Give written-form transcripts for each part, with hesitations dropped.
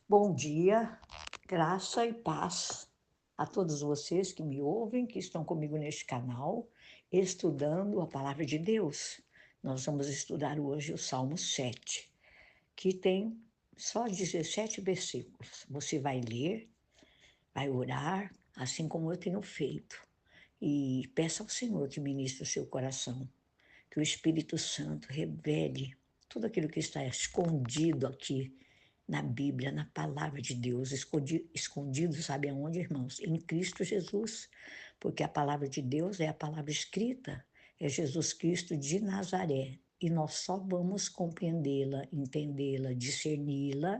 Bom dia, graça e paz a todos vocês que me ouvem, que estão comigo neste canal, estudando a palavra de Deus. Nós vamos estudar hoje o Salmo 7, que tem só 17 versículos. Você vai ler, vai orar, assim como eu tenho feito, e peça ao Senhor que ministre o seu coração, que o Espírito Santo revele tudo aquilo que está escondido aqui na Bíblia, na palavra de Deus, escondido, sabe aonde, irmãos? Em Cristo Jesus, porque a palavra de Deus é a palavra escrita, é Jesus Cristo de Nazaré, e nós só vamos compreendê-la, entendê-la, discerni-la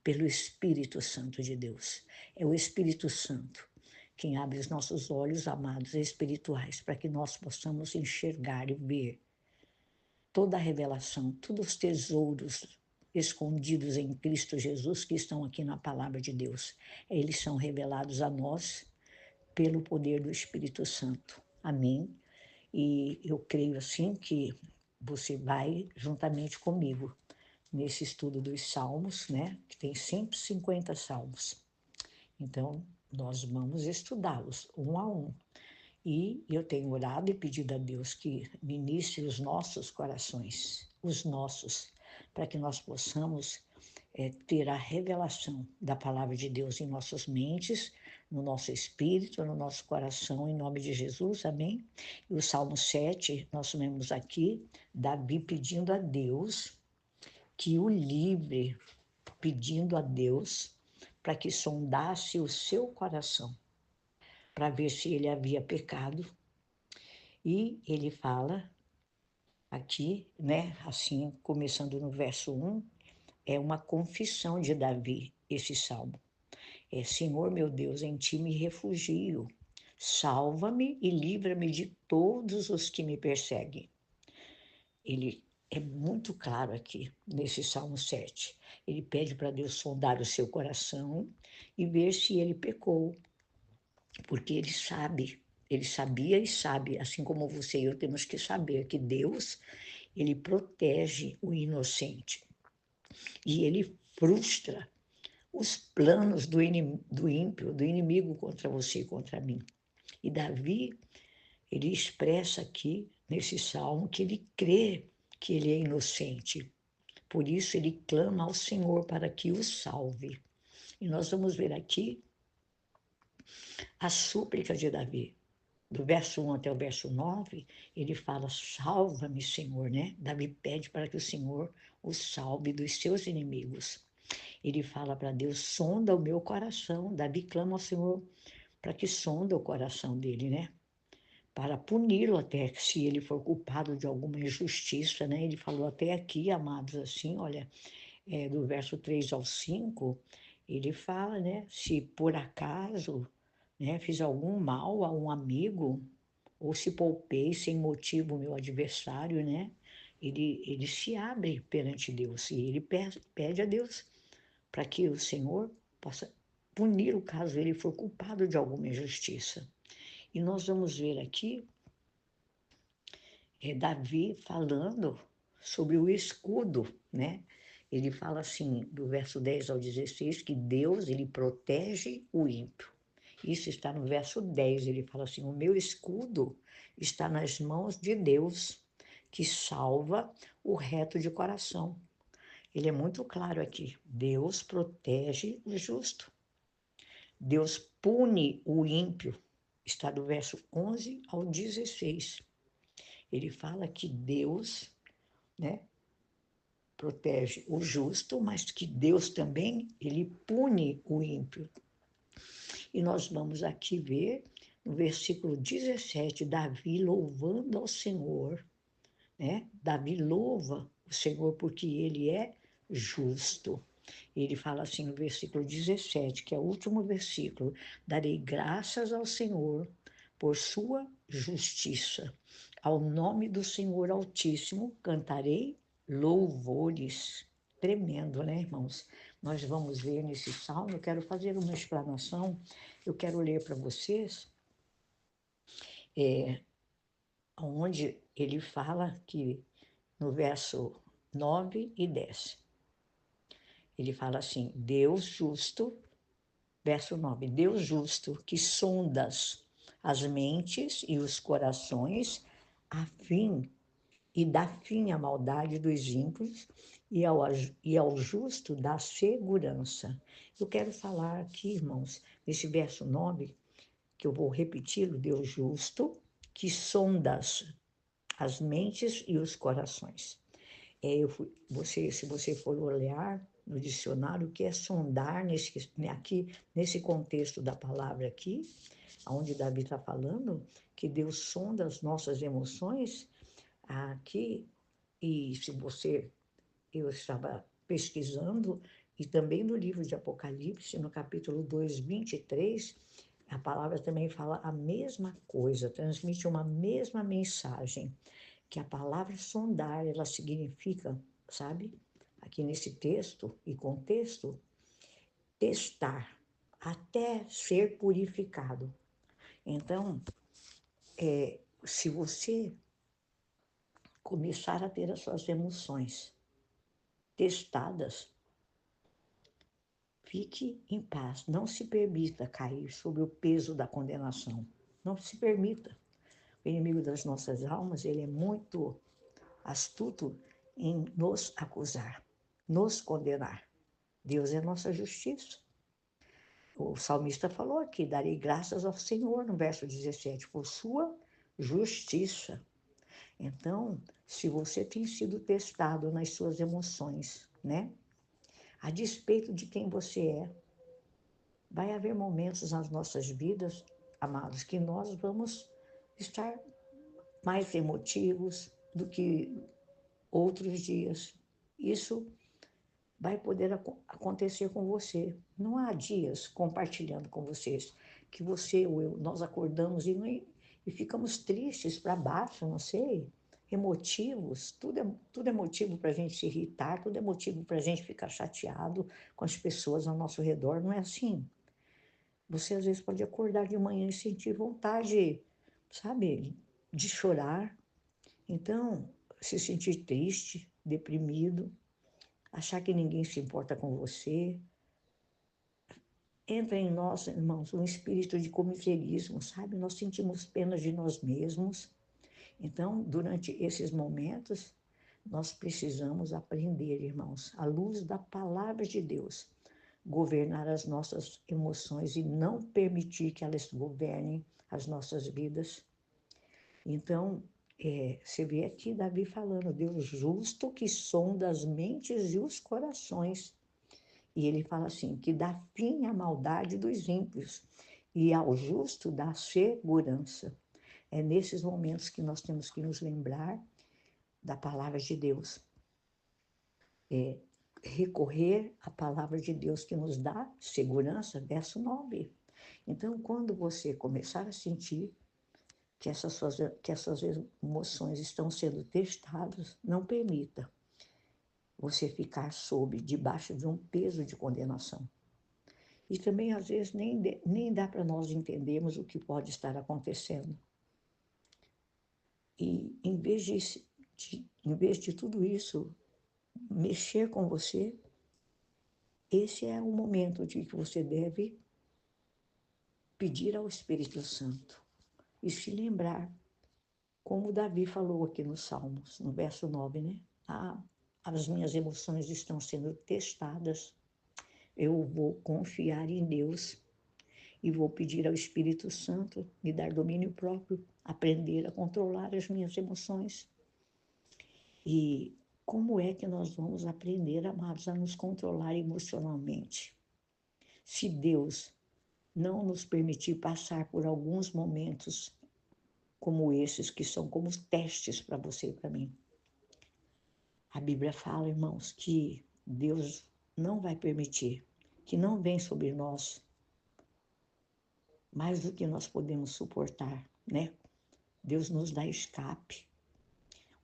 pelo Espírito Santo de Deus. É o Espírito Santo quem abre os nossos olhos, amados espirituais, para que nós possamos enxergar e ver toda a revelação, todos os tesouros escondidos em Cristo Jesus que estão aqui na palavra de Deus. Eles são revelados a nós pelo poder do Espírito Santo. Amém? E eu creio assim que você vai juntamente comigo nesse estudo dos Salmos, né? Que tem 150 salmos. Então, nós vamos estudá-los um a um. E eu tenho orado e pedido a Deus que ministre os nossos corações, os nossos, para que nós possamos ter a revelação da palavra de Deus em nossas mentes, no nosso espírito, no nosso coração, em nome de Jesus, amém? E o Salmo 7, nós vemos aqui Davi pedindo a Deus que o livre, pedindo a Deus para que sondasse o seu coração, para ver se ele havia pecado. E ele fala aqui, né, assim, começando no verso 1, é uma confissão de Davi, esse salmo. Senhor meu Deus, em ti me refugio. Salva-me e livra-me de todos os que me perseguem. Ele é muito claro aqui, nesse Salmo 7. Ele pede para Deus sondar o seu coração e ver se ele pecou, porque ele sabia e sabe, assim como você e eu temos que saber que Deus, ele protege o inocente e ele frustra os planos do ímpio, do inimigo contra você e contra mim. E Davi, ele expressa aqui, nesse salmo, que ele crê que ele é inocente. Por isso, ele clama ao Senhor para que o salve. E nós vamos ver aqui a súplica de Davi. Do verso 1 até o verso 9, ele fala, salva-me, Senhor, né? Davi pede para que o Senhor o salve dos seus inimigos. Ele fala para Deus, sonda o meu coração. Davi clama ao Senhor para que sonda o coração dele, né? Para puni-lo até, se ele for culpado de alguma injustiça, né? Ele falou até aqui, amados, assim, olha, do verso 3 ao 5, ele fala, né? Se por acaso, né, fiz algum mal a um amigo, ou se poupei sem motivo o meu adversário, né? Ele se abre perante Deus e ele pede a Deus para que o Senhor possa punir o caso ele for culpado de alguma injustiça. E nós vamos ver aqui Davi falando sobre o escudo, né? Ele fala assim, do verso 10 ao 16, que Deus, ele protege o ímpio. Isso está no verso 10, ele fala assim, o meu escudo está nas mãos de Deus, que salva o reto de coração. Ele é muito claro aqui, Deus protege o justo. Deus pune o ímpio, está do verso 11 ao 16. Ele fala que Deus, né, protege o justo, mas que Deus também, ele pune o ímpio. E nós vamos aqui ver, no versículo 17, Davi louvando ao Senhor, né? Davi louva o Senhor porque ele é justo. Ele fala assim no versículo 17, que é o último versículo: darei graças ao Senhor por sua justiça. Ao nome do Senhor Altíssimo cantarei louvores. Tremendo, né, irmãos? Nós vamos ver nesse salmo, eu quero fazer uma explanação, eu quero ler para vocês, onde ele fala que, no verso 9 e 10, Ele fala assim, Deus justo, verso 9, Deus justo, que sondas as mentes e os corações, a fim e dá fim à maldade dos ímpios e ao justo dá segurança. Eu quero falar aqui, irmãos, nesse verso 9, que eu vou repeti-lo, Deus justo, que sondas as mentes e os corações. Se você for olhar no dicionário, o que é sondar nesse contexto da palavra aqui, onde Davi está falando, que Deus sonda as nossas emoções, aqui, e se você, eu estava pesquisando, e também no livro de Apocalipse, no capítulo 2, 23, a palavra também fala a mesma coisa, transmite uma mesma mensagem, que a palavra sondar, ela significa, sabe, aqui nesse texto e contexto, testar, até ser purificado. Então, se você começar a ter as suas emoções testadas, fique em paz, não se permita cair sob o peso da condenação, não se permita. O inimigo das nossas almas, ele é muito astuto em nos acusar, nos condenar. Deus é nossa justiça. O salmista falou aqui, darei graças ao Senhor, no verso 17, por sua justiça. Então, se você tem sido testado nas suas emoções, né? A despeito de quem você é, vai haver momentos nas nossas vidas, amados, que nós vamos estar mais emotivos do que outros dias. Isso vai poder acontecer com você. Não há dias, compartilhando com vocês, que você ou eu, nós acordamos e ficamos tristes, para baixo, não sei, emotivos. Tudo é motivo para a gente se irritar, tudo é motivo para a gente ficar chateado com as pessoas ao nosso redor. Não é assim? Você às vezes pode acordar de manhã e sentir vontade, sabe, de chorar. Então, se sentir triste, deprimido, achar que ninguém se importa com você. Entra em nós, irmãos, um espírito de comiteirismo, sabe? Nós sentimos pena de nós mesmos. Então, durante esses momentos, nós precisamos aprender, irmãos, à luz da palavra de Deus, governar as nossas emoções e não permitir que elas governem as nossas vidas. Então, você vê aqui Davi falando, Deus justo que sonda as mentes e os corações. E ele fala assim, que dá fim à maldade dos ímpios e ao justo dá segurança. É nesses momentos que nós temos que nos lembrar da palavra de Deus. Recorrer à palavra de Deus que nos dá segurança, verso 9. Então, quando você começar a sentir que essas emoções estão sendo testadas, não permita você ficar debaixo de um peso de condenação. E também, às vezes, nem dá para nós entendermos o que pode estar acontecendo. E, em vez de tudo isso mexer com você, esse é o momento de que você deve pedir ao Espírito Santo e se lembrar, como Davi falou aqui nos Salmos, no verso 9, né? As minhas emoções estão sendo testadas, eu vou confiar em Deus e vou pedir ao Espírito Santo me dar domínio próprio, aprender a controlar as minhas emoções. E como é que nós vamos aprender, amados, a nos controlar emocionalmente? Se Deus não nos permitir passar por alguns momentos como esses, que são como testes para você e para mim. A Bíblia fala, irmãos, que Deus não vai permitir, que não vem sobre nós mais do que nós podemos suportar, né? Deus nos dá escape.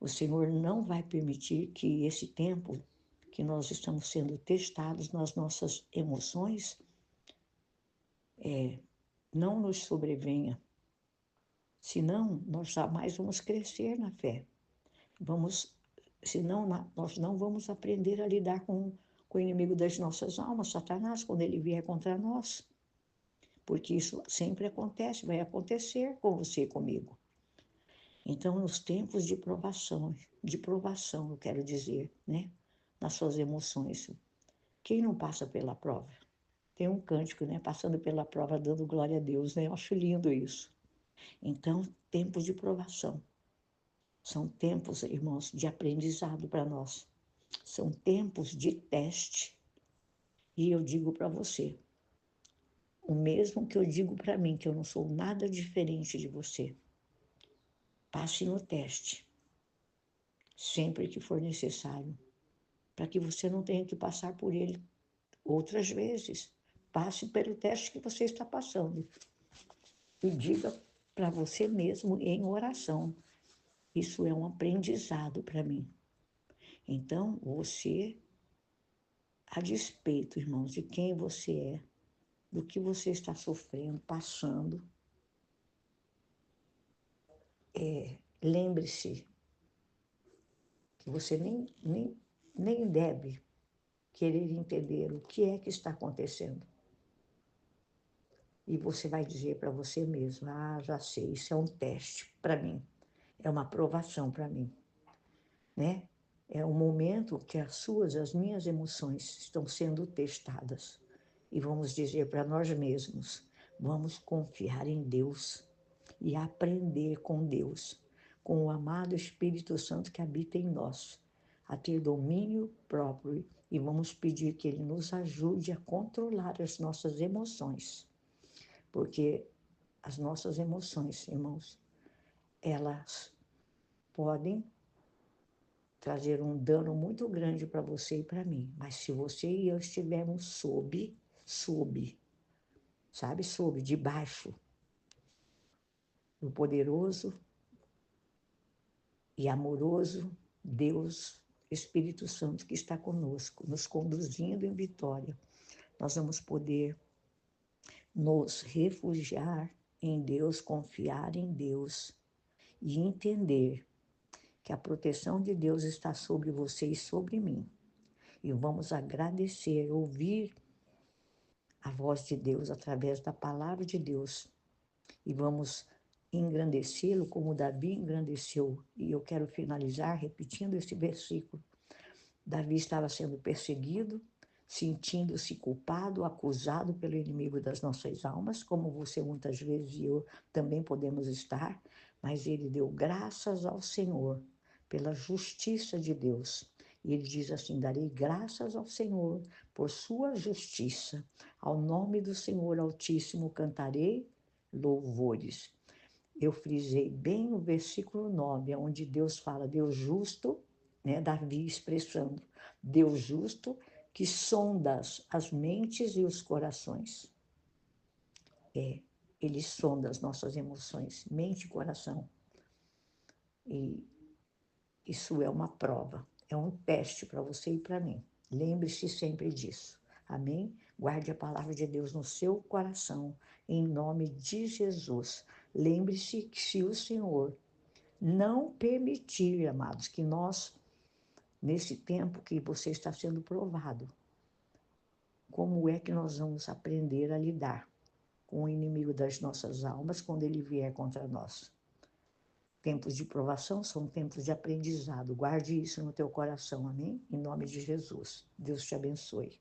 O Senhor não vai permitir que esse tempo que nós estamos sendo testados nas nossas emoções não nos sobrevenha. Senão, nós jamais vamos crescer na fé. Senão, nós não vamos aprender a lidar com com o inimigo das nossas almas, Satanás, quando ele vier contra nós. Porque isso sempre acontece, vai acontecer com você e comigo. Então, nos tempos de provação, eu quero dizer, né? Nas suas emoções. Quem não passa pela prova? Tem um cântico, né? Passando pela prova, dando glória a Deus, né? Eu acho lindo isso. Então, tempos de provação. São tempos, irmãos, de aprendizado para nós. São tempos de teste. E eu digo para você, o mesmo que eu digo para mim, que eu não sou nada diferente de você. Passe no teste, sempre que for necessário, para que você não tenha que passar por ele outras vezes. Passe pelo teste que você está passando. E diga para você mesmo em oração, isso é um aprendizado para mim. Então, você, a despeito, irmãos, de quem você é, do que você está sofrendo, passando, lembre-se que você nem deve querer entender o que é que está acontecendo. E você vai dizer para você mesmo, já sei, isso é um teste para mim, é uma aprovação para mim, né? É um momento que as minhas emoções estão sendo testadas. E vamos dizer para nós mesmos, vamos confiar em Deus e aprender com Deus, com o amado Espírito Santo que habita em nós, a ter domínio próprio, e vamos pedir que Ele nos ajude a controlar as nossas emoções, porque as nossas emoções, irmãos, elas podem trazer um dano muito grande para você e para mim, mas se você e eu estivermos sob, debaixo do poderoso e amoroso Deus, Espírito Santo, que está conosco, nos conduzindo em vitória, nós vamos poder nos refugiar em Deus, confiar em Deus e entender que a proteção de Deus está sobre você e sobre mim. E vamos agradecer, ouvir a voz de Deus através da palavra de Deus. E vamos engrandecê-lo como Davi engrandeceu. E eu quero finalizar repetindo esse versículo. Davi estava sendo perseguido, sentindo-se culpado, acusado pelo inimigo das nossas almas, como você muitas vezes e eu também podemos estar, mas ele deu graças ao Senhor pela justiça de Deus. E ele diz assim, darei graças ao Senhor por sua justiça. Ao nome do Senhor Altíssimo cantarei louvores. Eu frisei bem o versículo 9, onde Deus fala, Deus justo, né, Davi expressando, Deus justo que sonda as mentes e os corações. Ele sonda as nossas emoções, mente e coração. E isso é uma prova, é um teste para você e para mim. Lembre-se sempre disso. Amém? Guarde a palavra de Deus no seu coração, em nome de Jesus. Lembre-se que se o Senhor não permitir, amados, que nós, nesse tempo que você está sendo provado, como é que nós vamos aprender a lidar com o inimigo das nossas almas quando ele vier contra nós? Tempos de provação são tempos de aprendizado. Guarde isso no teu coração, amém? Em nome de Jesus. Deus te abençoe.